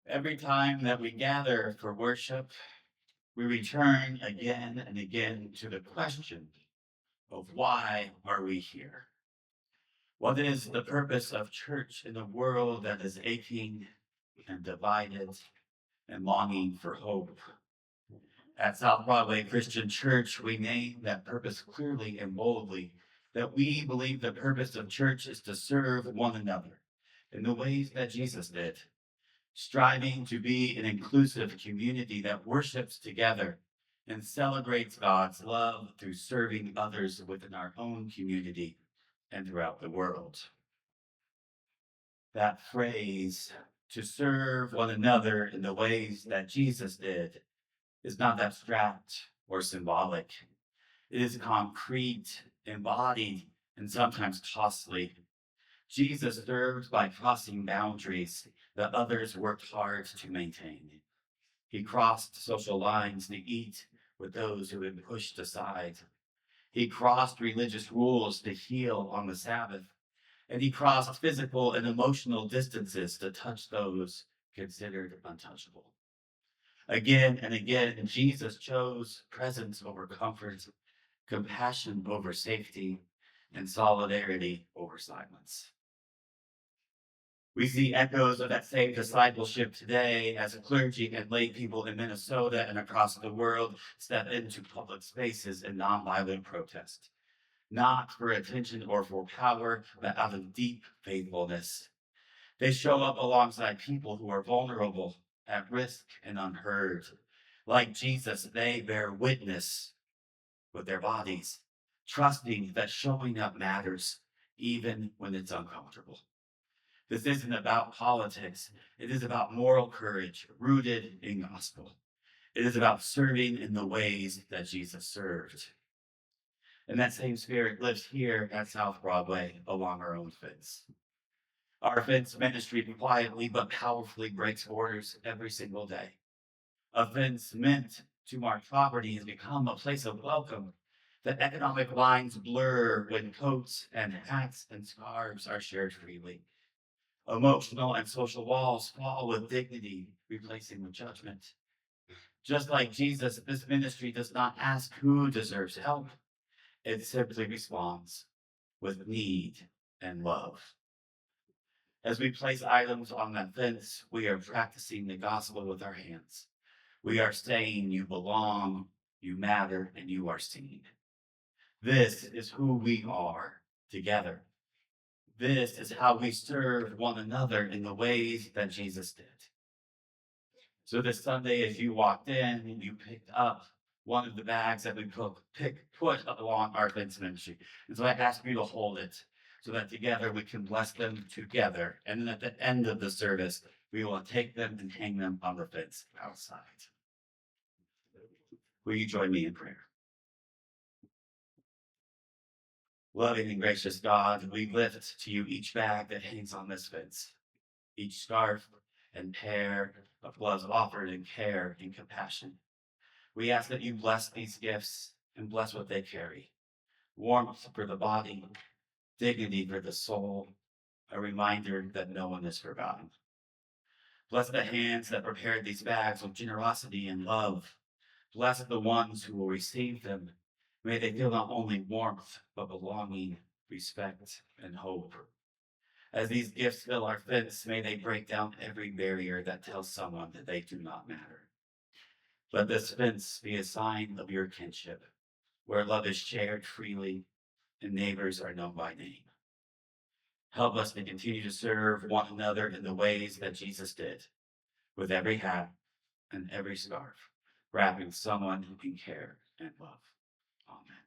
Every time that we gather for worship, we return again and again to the question of why are we here? What is the purpose of church in a world that is aching and divided and longing for hope? At South Broadway Christian Church, we name that purpose clearly and boldly, that we believe the purpose of church is to serve one another in the ways that Jesus did, striving to be an inclusive community that worships together and celebrates God's love through serving others within our own community and throughout the world. That phrase, to serve one another in the ways that Jesus did, is not abstract or symbolic. It is concrete, embodied, and sometimes costly. Jesus served by crossing boundaries that others worked hard to maintain. He crossed social lines to eat with those who had been pushed aside. He crossed religious rules to heal on the Sabbath. And he crossed physical and emotional distances to touch those considered untouchable. Again and again, Jesus chose presence over comfort, compassion over safety, and solidarity over silence. We see echoes of that same discipleship today as clergy and lay people in Minnesota and across the world step into public spaces in nonviolent protest, not for attention or for power, but out of deep faithfulness. They show up alongside people who are vulnerable, at risk, and unheard. Like Jesus, they bear witness with their bodies, trusting that showing up matters, even when it's uncomfortable. This isn't about politics. It is about moral courage rooted in gospel. It is about serving in the ways that Jesus served. And that same spirit lives here at South Broadway along our own fence. Our fence ministry quietly but powerfully breaks borders every single day. A fence meant to mark property has become a place of welcome. The economic lines blur when coats and hats and scarves are shared freely. Emotional and social walls fall with dignity, replacing with judgment. Just like Jesus, this ministry does not ask who deserves help. It simply responds with need and love. As we place items on that fence, we are practicing the gospel with our hands. We are saying you belong, you matter, and you are seen. This is who we are together. This is how we serve one another in the ways that Jesus did. So this Sunday, as you walked in and you picked up one of the bags that we put along our fence ministry. And so I ask you to hold it so that together we can bless them together. And then at the end of the service, we will take them and hang them on the fence outside. Will you join me in prayer? Loving and gracious God, we lift to you each bag that hangs on this fence, each scarf and pair of gloves offered in care and compassion. We ask that you bless these gifts and bless what they carry. Warmth for the body, dignity for the soul, a reminder that no one is forgotten. Bless the hands that prepared these bags with generosity and love. Bless the ones who will receive them. May they feel not only warmth, but belonging, respect, and hope. As these gifts fill our fence, may they break down every barrier that tells someone that they do not matter. Let this fence be a sign of your kinship, where love is shared freely and neighbors are known by name. Help us to continue to serve one another in the ways that Jesus did, with every hat and every scarf, wrapping someone in care and love. Amen.